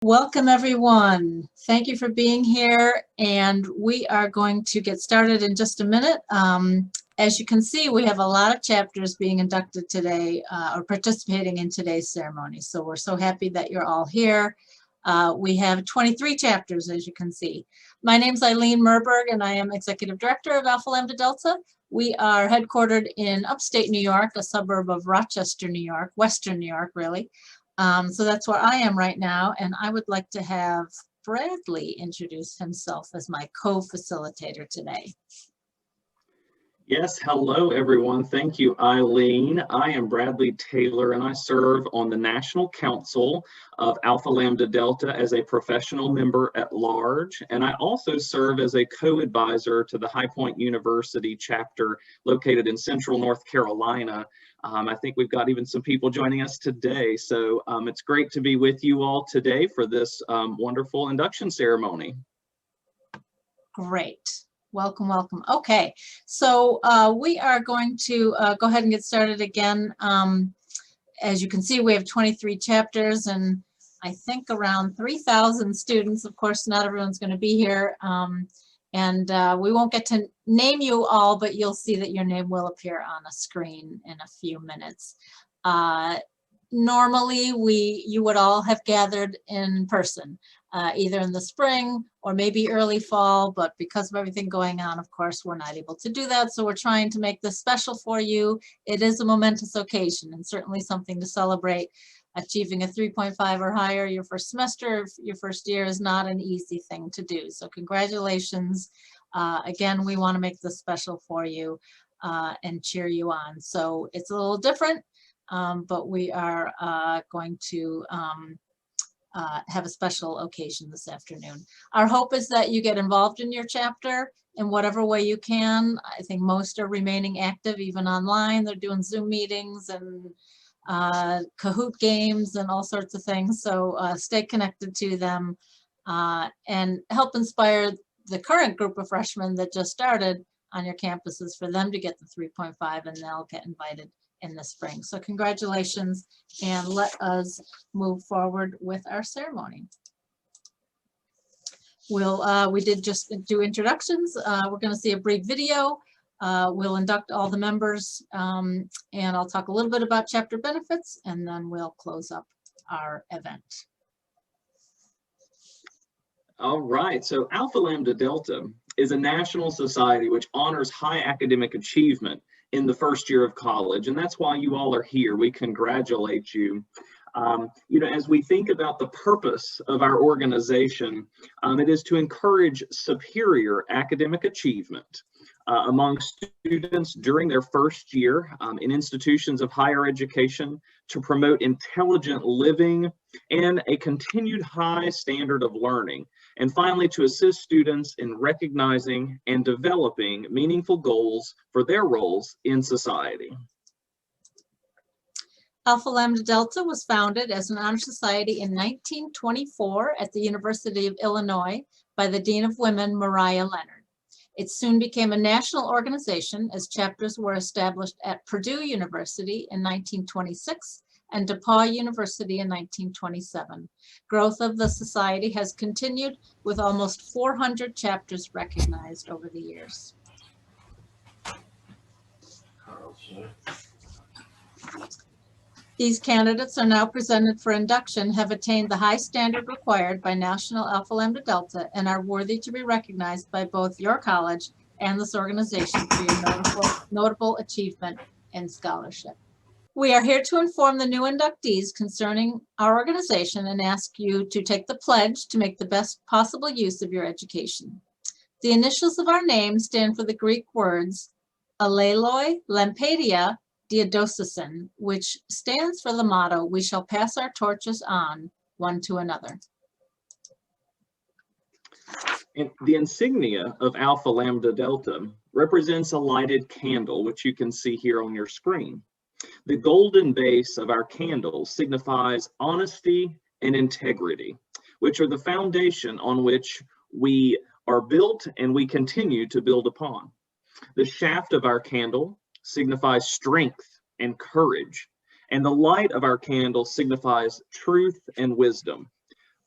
Welcome everyone. Thank you for being here, and we are going to get started in just a minute. As you can see, we have a lot of chapters being inducted today or participating in today's ceremony. So we're so happy that you're all here. We have 23 chapters, as you can see. My name is Eileen Merberg, and I am Executive Director of Alpha Lambda Delta. We are headquartered in upstate New York, a suburb of Rochester, New York, Western New York, really. So that's where I am right now, and I would like to have Bradley introduce himself as my co-facilitator today. Yes, hello everyone. Thank you, Eileen. I am Bradley Taylor, and I serve on the National Council of Alpha Lambda Delta as a professional member at large, and I also serve as a co-advisor to the High Point University chapter located in Central North Carolina. I think we've got even some people joining us today, so it's great to be with you all today for this wonderful induction ceremony. Great. Welcome, welcome. Okay, so we are going to go ahead and get started again. As you can see, we have 23 chapters and I think around 3,000 students. Of course, not everyone's going to be here. We won't get to name you all, but you'll see that your name will appear on a screen in a few minutes. Normally, you would all have gathered in person, either in the spring or maybe early fall, but because of everything going on, of course, we're not able to do that. So we're trying to make this special for you. It is a momentous occasion and certainly something to celebrate. Achieving a 3.5 or higher your first semester, your first year is not an easy thing to do. So congratulations. Again, we want to make this special for you and cheer you on. So it's a little different, but we are going to have a special occasion this afternoon. Our hope is that you get involved in your chapter in whatever way you can. I think most are remaining active even online. They're doing Zoom meetings and Kahoot games and all sorts of things. So stay connected to them and help inspire the current group of freshmen that just started on your campuses for them to get the 3.5, and they'll get invited in the spring. So congratulations, and let us move forward with our ceremony. We did just do introductions. We're going to see a brief video. We'll induct all the members, and I'll talk a little bit about chapter benefits, and then we'll close up our event. All right, so Alpha Lambda Delta is a national society which honors high academic achievement in the first year of college, and that's why you all are here. We congratulate you. As we think about the purpose of our organization, it is to encourage superior academic achievement among students during their first year in institutions of higher education, to promote intelligent living and a continued high standard of learning, and finally to assist students in recognizing and developing meaningful goals for their roles in society. Alpha Lambda Delta was founded as an honor society in 1924 at the University of Illinois by the Dean of Women, Mariah Leonard. It soon became a national organization as chapters were established at Purdue University in 1926 and DePauw University in 1927. Growth of the society has continued with almost 400 chapters recognized over the years. These candidates are now presented for induction, have attained the high standard required by National Alpha Lambda Delta, and are worthy to be recognized by both your college and this organization for your notable achievement and scholarship. We are here to inform the new inductees concerning our organization and ask you to take the pledge to make the best possible use of your education. The initials of our name stand for the Greek words Aleloi Lampadia Diadocesan, which stands for the motto, "We shall pass our torches on one to another." And the insignia of Alpha Lambda Delta represents a lighted candle, which you can see here on your screen. The golden base of our candle signifies honesty and integrity, which are the foundation on which we are built and we continue to build upon. The shaft of our candle signifies strength and courage, and the light of our candle signifies truth and wisdom.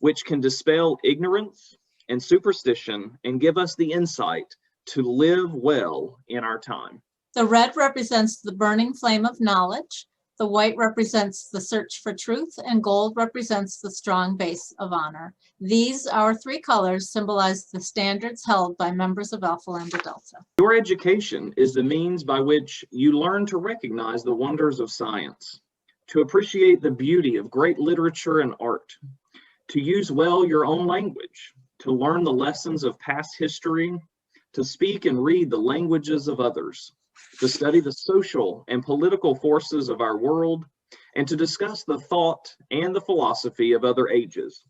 which can dispel ignorance and superstition and give us the insight to live well in our time. The red represents the burning flame of knowledge. The white represents the search for truth, and gold represents the strong base of honor. These, our three colors, symbolize the standards held by members of Alpha Lambda Delta. Your education is the means by which you learn to recognize the wonders of science, to appreciate the beauty of great literature and art, to use well your own language, to learn the lessons of past history, to speak and read the languages of others, to study the social and political forces of our world, and to discuss the thought and the philosophy of other ages.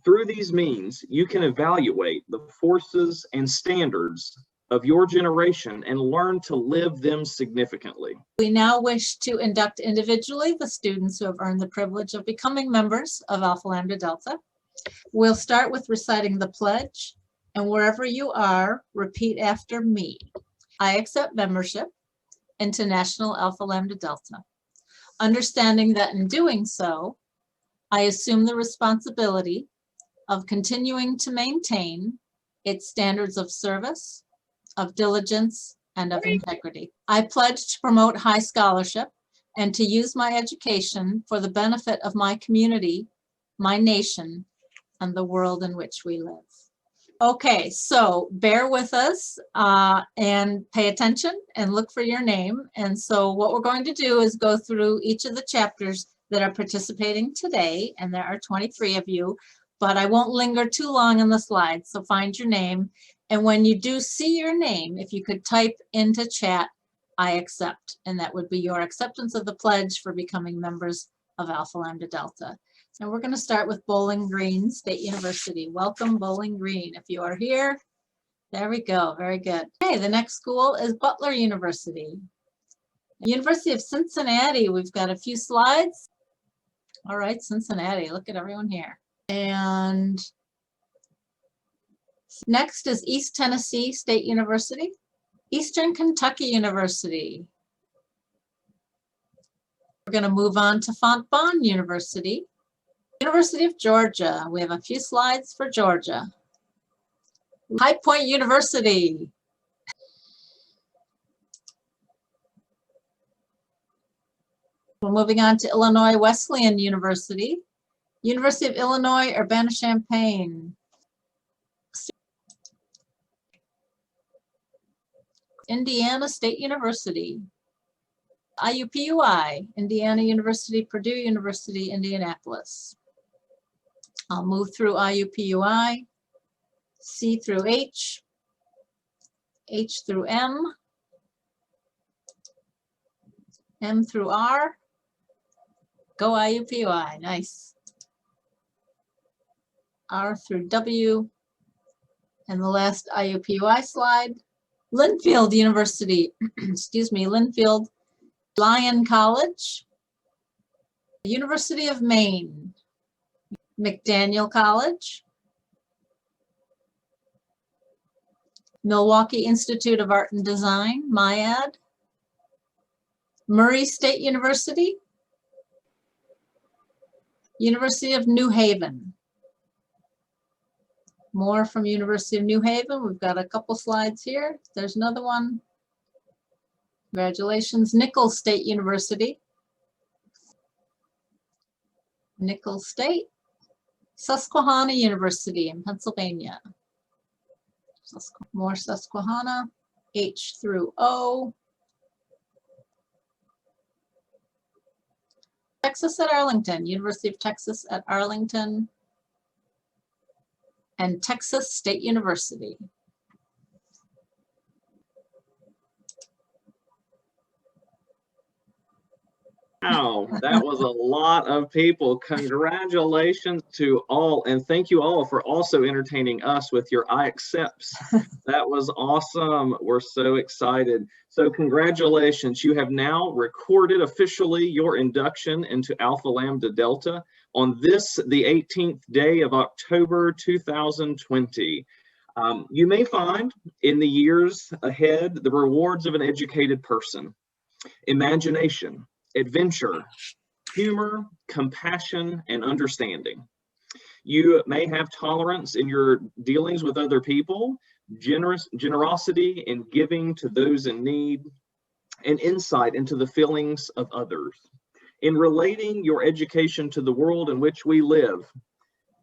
Through these means, you can evaluate the forces and standards of your generation and learn to live them significantly. We now wish to induct individually the students who have earned the privilege of becoming members of Alpha Lambda Delta. We'll start with reciting the pledge, and wherever you are, repeat after me. I accept membership into National Alpha Lambda Delta, understanding that in doing so, I assume the responsibility of continuing to maintain its standards of service, of diligence, and of integrity. I pledge to promote high scholarship and to use my education for the benefit of my community, my nation, and the world in which we live. Okay, so bear with us and pay attention and look for your name. And so what we're going to do is go through each of the chapters that are participating today, and there are 23 of you, but I won't linger too long on the slides, so find your name. And when you do see your name, if you could type into chat, I accept, and that would be your acceptance of the pledge for becoming members of Alpha Lambda Delta. And we're going to start with Bowling Green State University. Welcome, Bowling Green. If you are here, there we go. Very good. Okay, the next school is Butler University. University of Cincinnati. We've got a few slides. All right, Cincinnati. Look at everyone here. And next is East Tennessee State University. Eastern Kentucky University. We're going to move on to Fontbonne University. University of Georgia. We have a few slides for Georgia. High Point University. We're moving on to Illinois Wesleyan University. University of Illinois, Urbana, Champaign. Indiana State University. IUPUI, Indiana University-Purdue University, Indianapolis. I'll move through IUPUI, C through H, H through M through R. Go IUPUI, nice. R through W, and the last IUPUI slide. Linfield University, excuse me, Linfield, Lyon College, University of Maine, McDaniel College, Milwaukee Institute of Art and Design, MIAD, Murray State University, University of New Haven. More from University of New Haven. We've got a couple slides here. There's another one. Congratulations. Nicholls State University. Nicholls State. Susquehanna University in Pennsylvania. More Susquehanna. H through O. Texas at Arlington. University of Texas at Arlington. And Texas State University. Wow, that was a lot of people. Congratulations to all, and thank you all for also entertaining us with your I accepts. That was awesome. We're so excited. So congratulations. You have now recorded officially your induction into Alpha Lambda Delta on this, the 18th day of October 2020. You may find in the years ahead the rewards of an educated person: imagination, adventure, humor, compassion, and understanding. You may have tolerance in your dealings with other people, generosity in giving to those in need, and insight into the feelings of others. In relating your education to the world in which we live,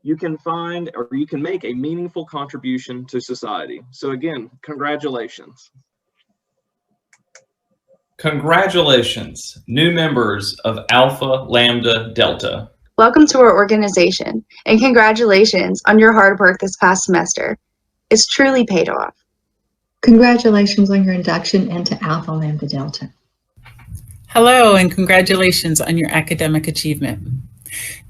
you can find or you can make a meaningful contribution to society. So again, congratulations. Congratulations, new members of Alpha Lambda Delta. Welcome to our organization, and congratulations on your hard work this past semester. It's truly paid off. Congratulations on your induction into Alpha Lambda Delta. Hello, and congratulations on your academic achievement.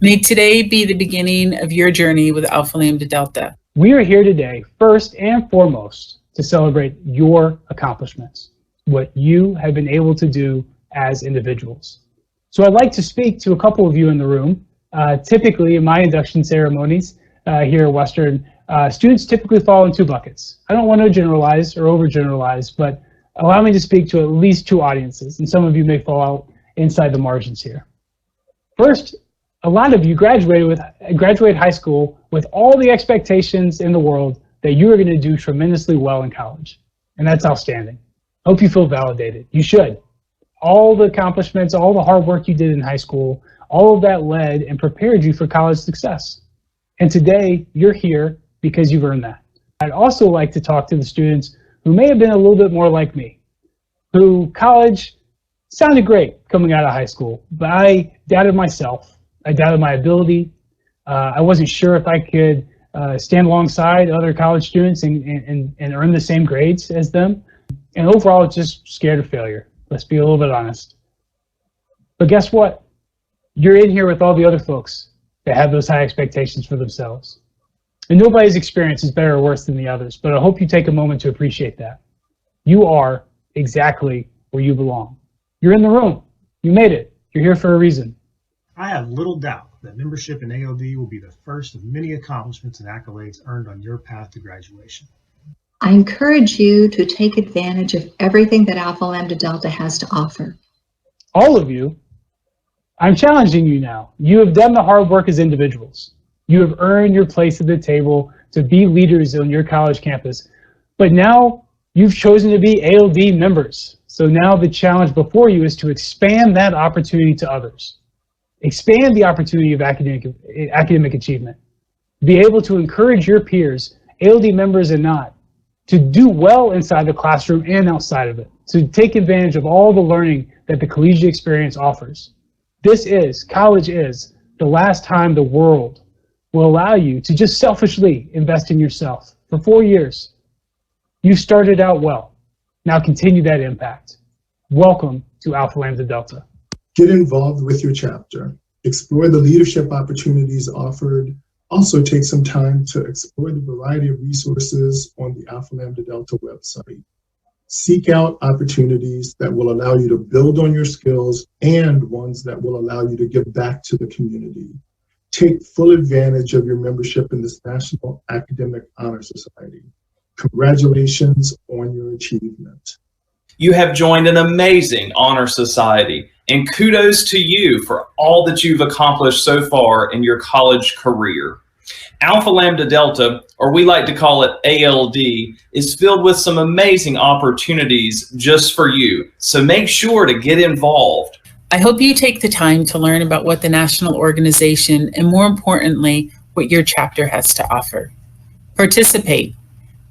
May today be the beginning of your journey with Alpha Lambda Delta. We are here today, first and foremost, to celebrate your accomplishments, what you have been able to do as individuals. So I'd like to speak to a couple of you in the room. Typically, in my induction ceremonies here at Western, students typically fall in two buckets. I don't want to generalize or overgeneralize, but allow me to speak to at least two audiences, and some of you may fall out inside the margins here. First, a lot of you graduate high school with all the expectations in the world that you are going to do tremendously well in college, and that's outstanding. I hope you feel validated. You should. All the accomplishments, all the hard work you did in high school, all of that led and prepared you for college success. And today, you're here because you've earned that. I'd also like to talk to the students who may have been a little bit more like me, who college sounded great coming out of high school, but I doubted myself. I doubted my ability. I wasn't sure if I could stand alongside other college students and earn the same grades as them. And overall, just scared of failure. Let's be a little bit honest. But guess what? You're in here with all the other folks that have those high expectations for themselves. And nobody's experience is better or worse than the others, but I hope you take a moment to appreciate that. You are exactly where you belong. You're in the room. You made it. You're here for a reason. I have little doubt that membership in ALD will be the first of many accomplishments and accolades earned on your path to graduation. I encourage you to take advantage of everything that Alpha Lambda Delta has to offer. All of you, I'm challenging you now. You have done the hard work as individuals. You have earned your place at the table to be leaders on your college campus. But now you've chosen to be ALD members. So now the challenge before you is to expand that opportunity to others. Expand the opportunity of academic achievement. Be able to encourage your peers, ALD members and not, to do well inside the classroom and outside of it. To take advantage of all the learning that the collegiate experience offers. College is the last time the world will allow you to just selfishly invest in yourself. For 4 years, you started out well. Now continue that impact. Welcome to Alpha Lambda Delta. Get involved with your chapter. Explore the leadership opportunities offered. Also take some time to explore the variety of resources on the Alpha Lambda Delta website. Seek out opportunities that will allow you to build on your skills and ones that will allow you to give back to the community. Take full advantage of your membership in this National Academic Honor Society. Congratulations on your achievement. You have joined an amazing honor society, and kudos to you for all that you've accomplished so far in your college career. Alpha Lambda Delta, or we like to call it ALD, is filled with some amazing opportunities just for you, so make sure to get involved. I hope you take the time to learn about what the national organization and, more importantly, what your chapter has to offer. Participate.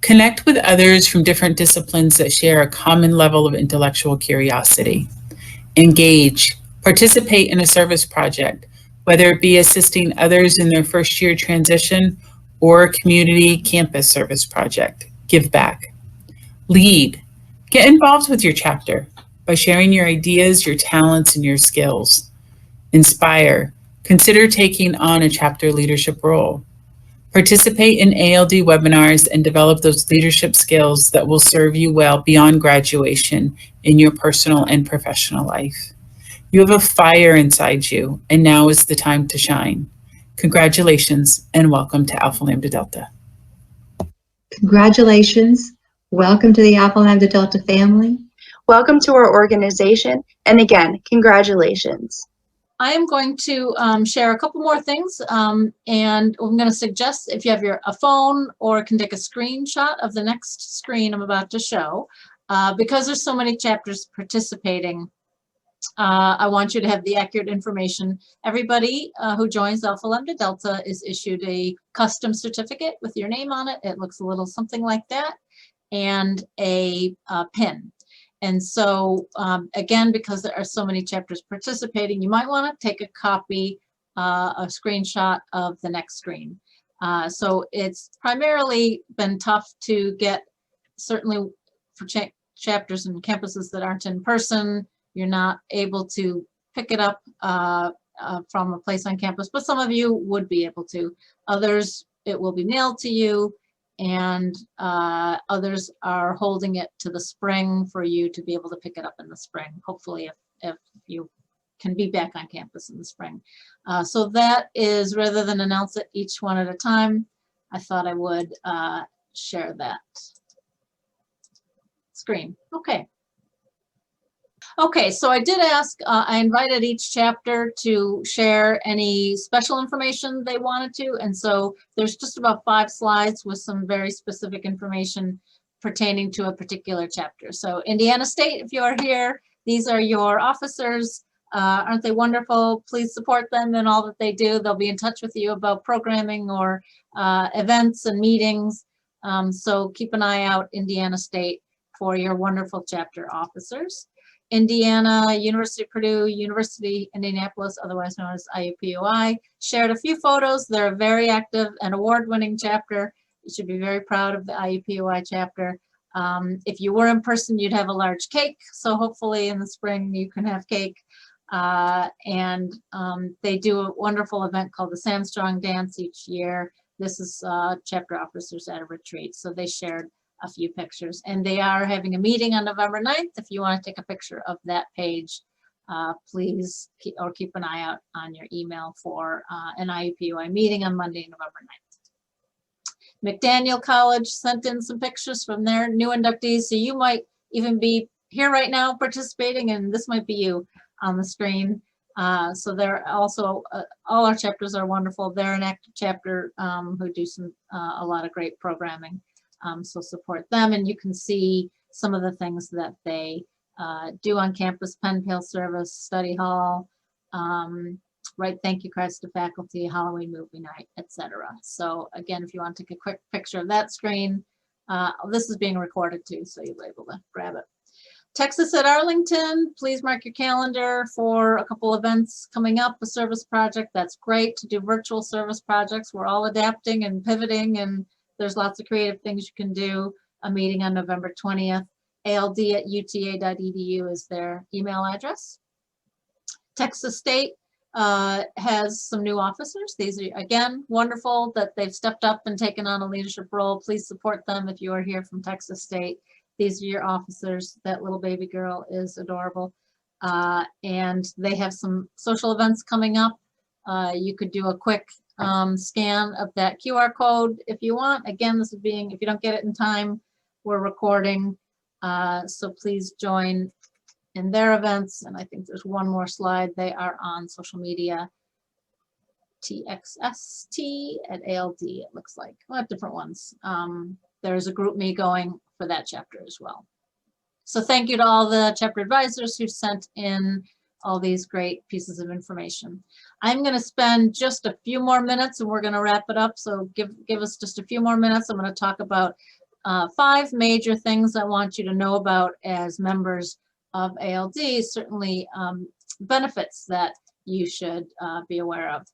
Connect with others from different disciplines that share a common level of intellectual curiosity. Engage. Participate in a service project, whether it be assisting others in their first year transition or a community campus service project. Give back. Lead. Get involved with your chapter by sharing your ideas, your talents, and your skills. Inspire. Consider taking on a chapter leadership role. Participate in ALD webinars and develop those leadership skills that will serve you well beyond graduation in your personal and professional life. You have a fire inside you, and now is the time to shine. Congratulations, and welcome to Alpha Lambda Delta. Congratulations. Welcome to the Alpha Lambda Delta family. Welcome to our organization, and again, congratulations. I am going to share a couple more things, and I'm going to suggest if you have a phone or can take a screenshot of the next screen I'm about to show, because there's so many chapters participating. I want you to have the accurate information. Everybody who joins Alpha Lambda Delta is issued a custom certificate with your name on it. It looks a little something like that, and a pin. And so, again, because there are so many chapters participating, you might want to take a copy, a screenshot of the next screen. So it's primarily been tough to get, certainly for chapters and campuses that aren't in person, you're not able to pick it up from a place on campus, but some of you would be able to. Others, it will be mailed to you, and others are holding it to the spring for you to be able to pick it up in the spring, hopefully if you can be back on campus in the spring. So that is, rather than announce it each one at a time, I thought I would share that screen. Okay. Okay, so I did ask, I invited each chapter to share any special information they wanted to, and so there's just about 5 slides with some very specific information pertaining to a particular chapter. So Indiana State, if you are here, these are your officers. Aren't they wonderful? Please support them in all that they do. They'll be in touch with you about programming or events and meetings. So keep an eye out, Indiana State, for your wonderful chapter officers. Indiana, University-Purdue, University Indianapolis, otherwise known as IUPUI, shared a few photos. They're a very active and award-winning chapter. You should be very proud of the IUPUI chapter. If you were in person, you'd have a large cake. So hopefully in the spring you can have cake. They do a wonderful event called the Sandstrong Dance each year. This is chapter officers at a retreat. So they shared a few pictures, and they are having a meeting on November 9th. If you want to take a picture of that page, please keep an eye out on your email for an IUPUI meeting on Monday, November 9th. McDaniel College sent in some pictures from their new inductees, so you might even be here right now participating, and this might be you on the screen. So they're also, all our chapters are wonderful. They're an active chapter who do a lot of great programming. So support them, and you can see some of the things that they do on campus: pen pail service, study hall, write thank you cards to faculty, Halloween movie night, etc. So again, if you want to take a quick picture of that screen, this is being recorded too, so you'll be able to grab it. Texas at Arlington, please mark your calendar for a couple events coming up. A service project, that's great to do virtual service projects. We're all adapting and pivoting, and there's lots of creative things you can do. A meeting on November 20th. ald@uta.edu is their email address. Texas State has some new officers. These are, again, wonderful that they've stepped up and taken on a leadership role. Please support them if you are here from Texas State. These are your officers. That little baby girl is adorable. And they have some social events coming up. You could do a quick scan of that QR code if you want. Again, this is being, if you don't get it in time, we're recording. So please join in their events. And I think there's one more slide. They are on social media. TXST at ALD, it looks like. We'll have different ones. There's a group me going for that chapter as well. So thank you to all the chapter advisors who sent in all these great pieces of information. I'm going to spend just a few more minutes and we're going to wrap it up. So give us just a few more minutes. I'm going to talk about 5 major things I want you to know about as members of ALD, certainly benefits that you should be aware of.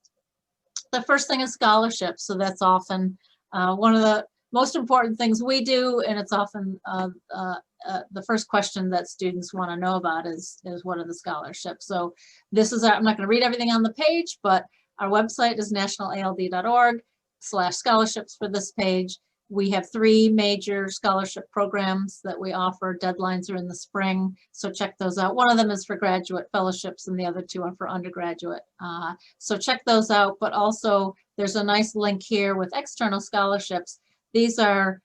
The first thing is scholarships. So that's often one of the most important things we do, and it's often the first question that students want to know about is what are the scholarships. So this is I'm not going to read everything on the page, but our website is nationalald.org/scholarships for this page. We have 3 major scholarship programs that we offer. Deadlines are in the spring, so check those out. One of them is for graduate fellowships and the other 2 are for undergraduate. So check those out, but also there's a nice link here with external scholarships. These are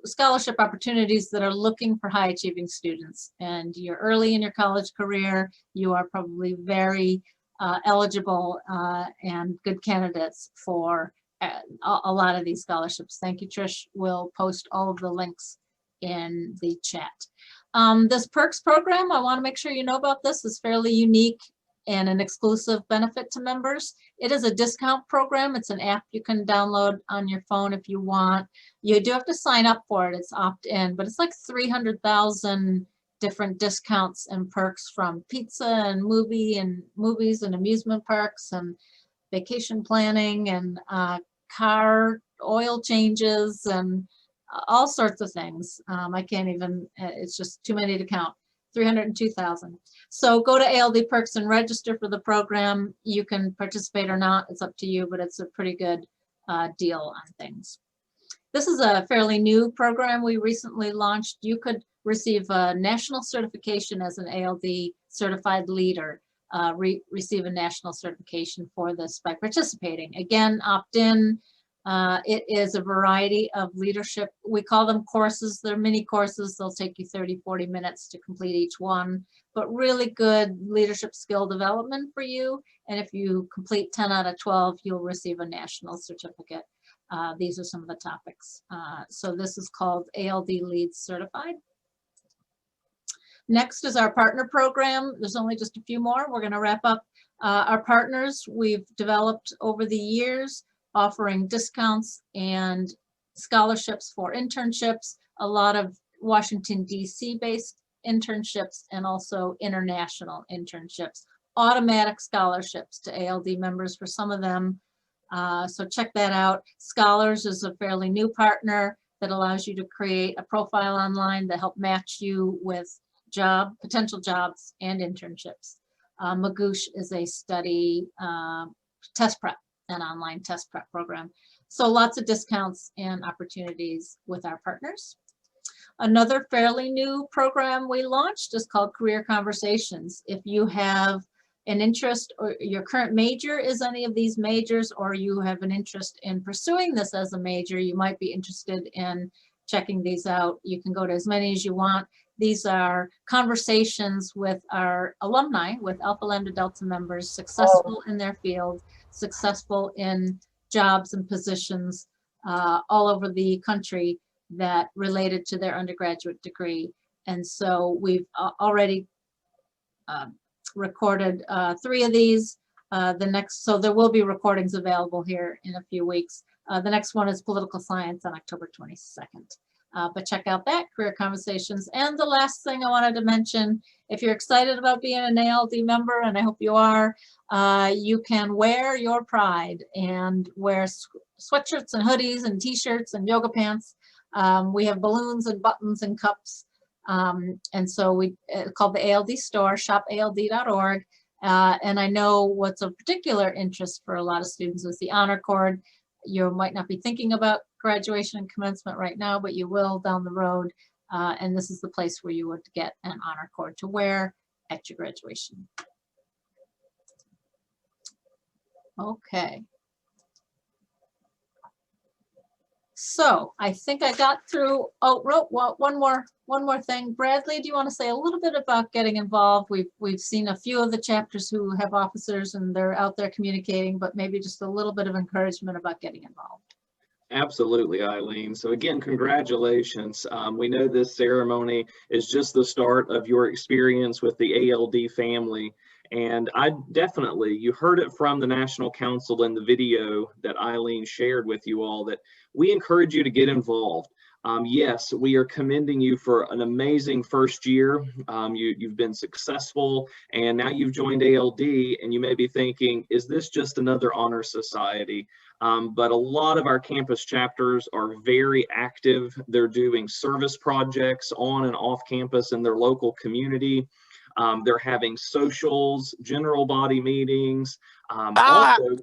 scholarship opportunities that are looking for high achieving students. And you're early in your college career, you are probably very eligible and good candidates for a lot of these scholarships. Thank you, Trish. We'll post all of the links in the chat. This perks program, I want to make sure you know about this, is fairly unique and an exclusive benefit to members. It is a discount program. It's an app you can download on your phone if you want. You do have to sign up for it. It's opt-in, but it's like 300,000 different discounts and perks, from pizza and movies and amusement parks and vacation planning and car oil changes and all sorts of things. I can't even, it's just too many to count. 302,000. So go to ALD Perks and register for the program. You can participate or not, it's up to you, but it's a pretty good deal on things. This is a fairly new program we recently launched. You could receive a national certification as an ALD certified leader, receive a national certification for this by participating. Again, opt-in. It is a variety of leadership. We call them courses. They're mini courses. They'll take you 30, 40 minutes to complete each one, but really good leadership skill development for you. And if you complete 10 out of 12, you'll receive a national certificate. These are some of the topics. So this is called ALD Leads Certified. Next is our partner program. There's only just a few more. We're going to wrap up. Our partners we've developed over the years, offering discounts and scholarships for internships, a lot of Washington, D.C. based internships, and also international internships, automatic scholarships to ALD members for some of them. So check that out. Scholars is a fairly new partner that allows you to create a profile online to help match you with potential jobs and internships. Magoosh is a study test prep, an online test prep program. So lots of discounts and opportunities with our partners. Another fairly new program we launched is called Career Conversations. If you have an interest, or your current major is any of these majors, or you have an interest in pursuing this as a major, you might be interested in checking these out. You can go to as many as you want. These are conversations with our alumni, with Alpha Lambda Delta members, successful in their field, successful in jobs and positions all over the country that related to their undergraduate degree. And so we've already recorded 3 of these. So there will be recordings available here in a few weeks. The next one is political science on October 22nd. But check out that, Career Conversations. And the last thing I wanted to mention, if you're excited about being an ALD member, and I hope you are, you can wear your pride and wear sweatshirts and hoodies and t-shirts and yoga pants. We have balloons and buttons and cups. And so we called the ALD store, shopald.org. And I know what's of particular interest for a lot of students is the honor cord. You might not be thinking about graduation and commencement right now, but you will down the road. And this is the place where you would get an honor cord to wear at your graduation. Okay. So I think I got through, one more thing. Bradley, do you want to say a little bit about getting involved? We've seen a few of the chapters who have officers and they're out there communicating, but maybe just a little bit of encouragement about getting involved. Absolutely, Eileen. So again, congratulations. We know this ceremony is just the start of your experience with the ALD family. And you heard it from the National Council in the video that Eileen shared with you all, that we encourage you to get involved. Yes, we are commending you for an amazing first year. You've been successful, and now you've joined ALD, and you may be thinking, is this just another honor society? But a lot of our campus chapters are very active. They're doing service projects on and off campus in their local community. They're having socials, general body meetings. Also,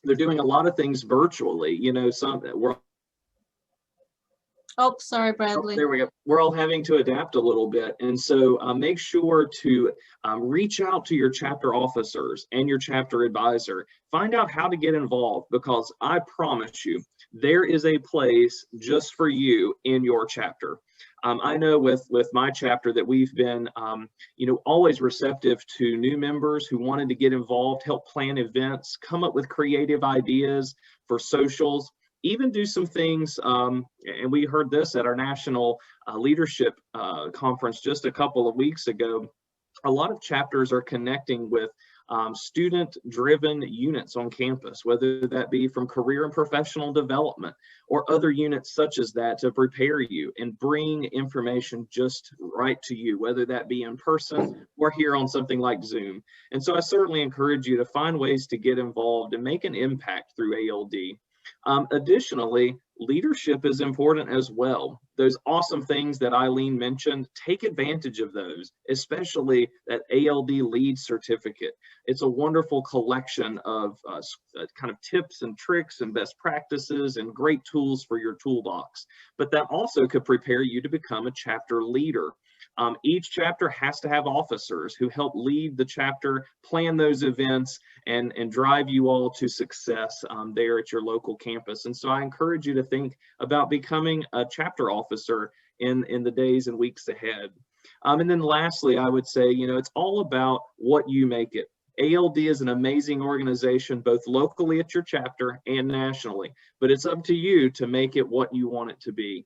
they're doing a lot of things virtually. You know, we're Oh, sorry, Oh, Bradley. there we go. We're all having to adapt a little bit. And so make sure to reach out to your chapter officers and your chapter advisor. Find out how to get involved, because I promise you, there is a place just for you in your chapter. I know with my chapter that we've been, always receptive to new members who wanted to get involved, help plan events, come up with creative ideas for socials, even do some things, and we heard this at our national leadership conference just a couple of weeks ago. A lot of chapters are connecting with student-driven units on campus, whether that be from career and professional development or other units such as that, to prepare you and bring information just right to you, whether that be in person or here on something like Zoom. And so I certainly encourage you to find ways to get involved and make an impact through ALD. Additionally, leadership is important as well. Those awesome things that Eileen mentioned, take advantage of those, especially that ALD Lead Certificate. It's a wonderful collection of kind of tips and tricks and best practices and great tools for your toolbox. But that also could prepare you to become a chapter leader. Each chapter has to have officers who help lead the chapter, plan those events, and drive you all to success there at your local campus. And so I encourage you to think about becoming a chapter officer in the days and weeks ahead. And then lastly, I would say, it's all about what you make it. ALD is an amazing organization, both locally at your chapter and nationally, but it's up to you to make it what you want it to be.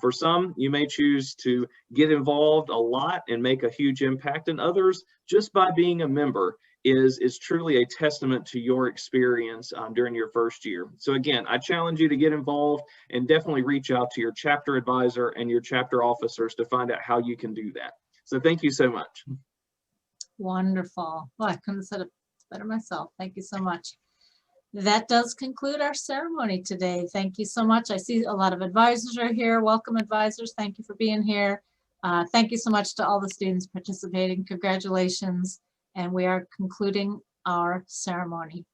For some, you may choose to get involved a lot and make a huge impact, and others, just by being a member, is truly a testament to your experience during your first year. So again, I challenge you to get involved and definitely reach out to your chapter advisor and your chapter officers to find out how you can do that. So thank you so much. Wonderful. Well, I couldn't have said it better myself. Thank you so much. That does conclude our ceremony today. Thank you so much. I see a lot of advisors are here. Welcome, advisors. Thank you for being here. Thank you so much to all the students participating. Congratulations. And we are concluding our ceremony.